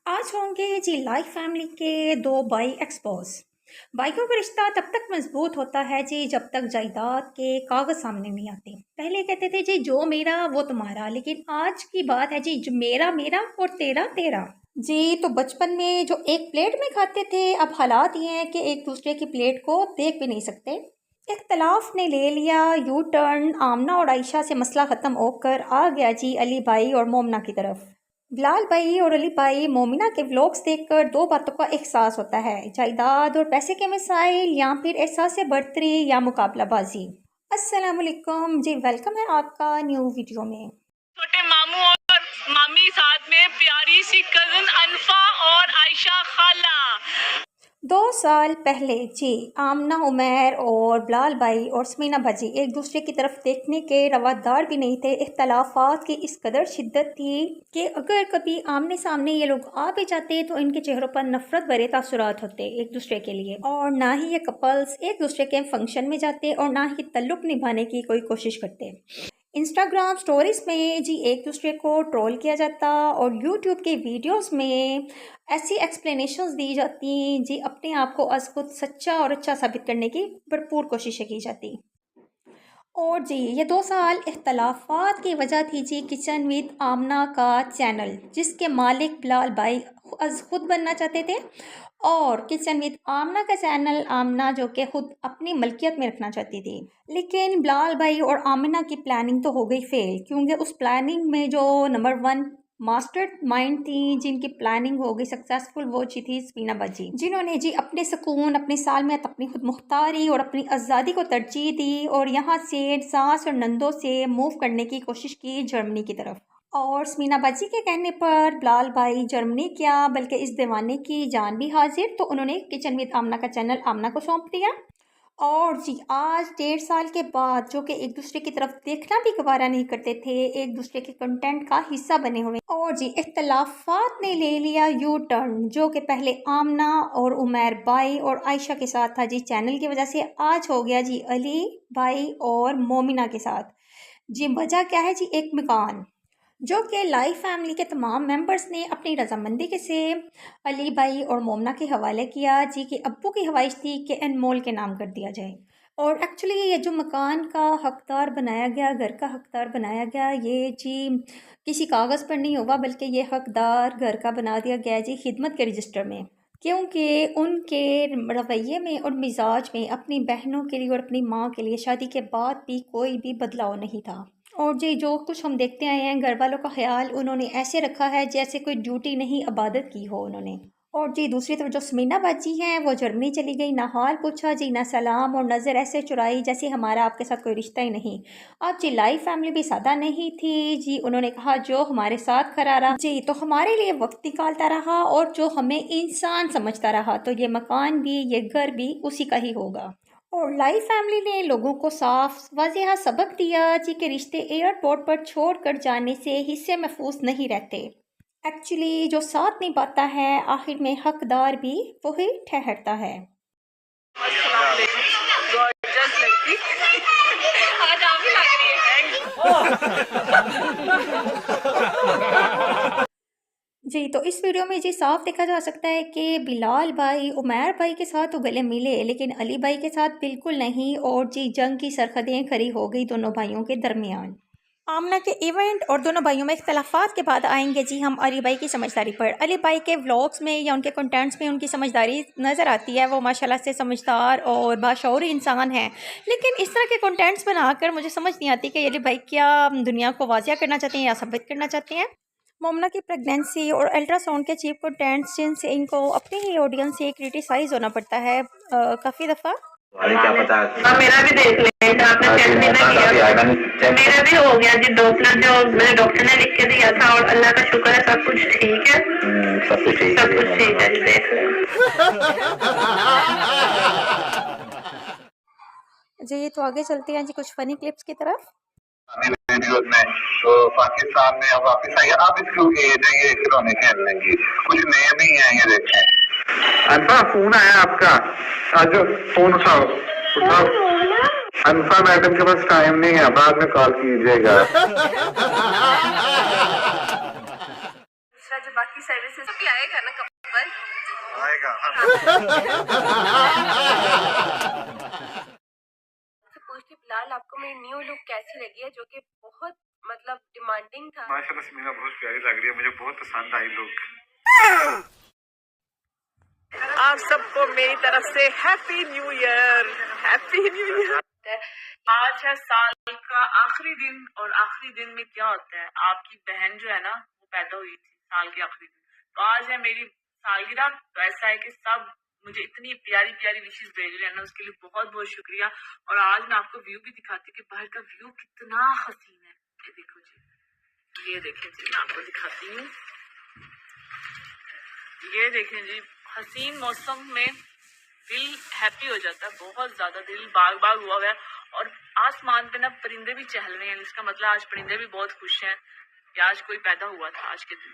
आज होंगे जी life family के दो भाई एक्सपोज। भाइयों का रिश्ता तब तक मजबूत होता है जी जब तक जायदाद के कागज सामने नहीं आते। पहले कहते थे जी जो मेरा वो तुम्हारा, लेकिन आज की बात है जी जो मेरा मेरा और तेरा तेरा। जी तो बचपन में जो एक प्लेट में खाते थे, अब हालात ये हैं कि एक दूसरे की प्लेट को देख भी नहीं सकते। इख्तलाफ ने ले लिया यू टर्न। आमना और आयशा से मसला ख़त्म होकर आ गया जी अली भाई और मोमना की तरफ। बिलाल भाई और अली भाई मोमिना के व्लॉग्स देखकर दो बातों का एहसास होता है, जायदाद और पैसे के मसाइल या फिर एहसास बर्तरी या मुकाबलाबाजी। अस्सलाम वालेकुम जी, वेलकम है आपका न्यू वीडियो में। छोटे मामू और मामी साथ में प्यारी सी कजन अनफा और आयशा खाला। 2 साल पहले जी आमना उमैर और बिलाल भाई और स्मीना भाजी एक दूसरे की तरफ देखने के रवादार भी नहीं थे। इख्तलाफात की इस कदर शिद्दत थी कि अगर कभी आमने सामने ये लोग आ भी जाते तो इनके चेहरों पर नफरत भरे तासुरात होते एक दूसरे के लिए, और ना ही ये कपल्स एक दूसरे के फंक्शन में जाते और ना ही तल्लुक निभाने की कोई कोशिश करते। इंस्टाग्राम स्टोरीज में जी एक दूसरे को ट्रोल किया जाता और यूट्यूब के वीडियोस में ऐसी एक्सप्लेनेशंस दी जाती जी अपने आप को अज खुद सच्चा और अच्छा साबित करने की भरपूर कोशिशें की जाती। और जी ये 2 साल इख्तलाफात की वजह थी जी किचन विद आमना का चैनल, जिसके मालिक बिलाल भाई अज खुद बनना चाहते थे, और किचन विद आमना का चैनल आमना जो कि खुद अपनी मलकियत में रखना चाहती थी। लेकिन बिलाल भाई और आमना की प्लानिंग तो हो गई फेल, क्योंकि उस प्लानिंग में जो नंबर 1 मास्टर माइंड थी जिनकी प्लानिंग हो गई सक्सेसफुल, वो थी स्मीना बाजी, जिन्होंने जी अपने सुकून, अपनी सालमियत, अपनी खुद मुख्तारी और अपनी आज़ादी को तरजीह दी और यहाँ से सास और नंदों से मूव करने की कोशिश की जर्मनी की तरफ। और स्मीना बाजी के कहने पर बिलाल भाई जर्मनी क्या बल्कि इस दीवाने की जान भी हाजिर, तो उन्होंने किचन विद आमना का चैनल आमना को सौंप दिया। और जी आज 1.5 साल के बाद जो कि एक दूसरे की तरफ देखना भी गवारा नहीं करते थे, एक दूसरे के कंटेंट का हिस्सा बने हुए, और जी इख्तलाफात ने ले लिया यू टर्न। जो कि पहले आमना और उमैर भाई और आयशा के साथ था जी चैनल की वजह से, आज हो गया जी अली भाई और मोमिना के साथ। जी वजह क्या है जी, एक मकान जो कि लाइफ फैमिली के तमाम मेंबर्स ने अपनी रजामंदी के से अली भाई और मोमना के हवाले किया जी कि अब्बू की ख्वाहिश थी कि अनमोल के नाम कर दिया जाए। और एक्चुअली ये जो मकान का हकदार बनाया गया, घर का हकदार बनाया गया, ये जी किसी कागज़ पर नहीं होगा बल्कि ये हकदार घर का बना दिया गया जी खिदमत के रजिस्टर में, क्योंकि उनके रवैये में और मिजाज में अपनी बहनों के लिए और अपनी माँ के लिए शादी के बाद भी कोई भी बदलाव नहीं था। और जी जो कुछ हम देखते आए हैं, घर वालों का ख्याल उन्होंने ऐसे रखा है जैसे कोई ड्यूटी नहीं इबादत की हो उन्होंने। और जी दूसरी तरफ जो स्मीना बाजी हैं वो जर्मनी चली गई, ना हाल पूछा जी ना सलाम, और नज़र ऐसे चुराई जैसे हमारा आपके साथ कोई रिश्ता ही नहीं। अब जी लाइफ फैमिली भी सादा नहीं थी जी, उन्होंने कहा जो हमारे साथ खड़ा रहा जी तो हमारे लिए वक्त निकालता रहा और जो हमें इंसान समझता रहा, तो ये मकान भी ये घर भी उसी का ही होगा। और लाइफ फैमिली ने लोगों को साफ वाज़ेह सबक दिया जी कि रिश्ते एयरपोर्ट पर छोड़कर जाने से हिस्से महफूज नहीं रहते। एक्चुअली जो साथ निभाता है आखिर में हकदार भी वही ठहरता है। आज आप ही लग रही है। जी तो इस वीडियो में जी साफ देखा जा सकता है कि बिलाल भाई उमैर भाई के साथ तो गले मिले लेकिन अली भाई के साथ बिल्कुल नहीं, और जी जंग की सरहदें खड़ी हो गई दोनों भाइयों के दरमियान। आमना के इवेंट और दोनों भाइयों में इख्तलाफात के बाद आएंगे जी हम अली भाई की समझदारी पर। अली भाई के व्लॉग्स में या उनके कंटेंट्स में उनकी समझदारी नज़र आती है, वो माशाल्लाह से समझदार और बाशऊर इंसान हैं, लेकिन इस तरह के कंटेंट्स बनाकर मुझे समझ नहीं आती कि अली भाई क्या दुनिया को वाज़िया करना चाहते हैं या साबित करना चाहते हैं। मोमना की प्रेगनेंसी और अल्ट्रासाउंड के चीप कंटेंट्स जिनसे इनको अपनी ही ऑडियंस से क्रिटिसाइज़ होना पड़ता है काफ़ी दफ़ा। क्या पता। मेरा भी देख लें, आपने चेक भी ना किया। मेरा भी हो गया जी डॉक्टर जो मेरे डॉक्टर ने लिख के दिया था, और अल्लाह का शुक्र है सब कुछ ठीक है। सब कुछ ठीक है जी, देख लें। जी तो आगे चलते हैं जी कुछ फनी क्लिप्स की तरफ। वीडियोस में तो पाकिस्तान में अब वापस आई, अब इसको एज है ये खिलौने खेलने की, कुछ नए भी हैं ये देखें। अनफा फोन आया आपका, आज फोन उठाओ अनफा मैडम के पास टाइम नहीं है, बाद में कॉल कीजिएगा। जो बाकी सर्विसेज भी आएगा ना कपल? आएगा। पूछती बिलाल, आपको मेरी न्यू लुक कैसी लगी है, जो कि बहुत मतलब डिमांडिंग था? माशाल्लाह समीना बहुत प्यारी लग रही है, मुझे बहुत पसंद आई लुक। आप सबको मेरी तरफ से happy new year, happy new year. आज है साल का आखिरी दिन, और आखिरी दिन में क्या होता है, आपकी बहन जो है ना वो पैदा हुई थी साल के आखिरी दिन, तो आज है मेरी सालगिरह। तो ऐसा है कि सब मुझे इतनी प्यारी प्यारी विशेष भेज रहे हैं ना, उसके लिए बहुत बहुत शुक्रिया। और आज मैं आपको व्यू भी दिखाती हूँ कि बाहर का व्यू कितना हसीन है। ये देखो जी, ये देखें जी, मैं आपको दिखाती हूँ। ये देखें जी, हसीन मौसम में दिल हैप्पी हो जाता है, बहुत ज्यादा दिल बाग बाग हुआ है। और आसमान पे ना परिंदे भी चहल रहे हैं, इसका मतलब आज परिंदे भी बहुत खुश हैं कि आज कोई पैदा हुआ था आज के दिन।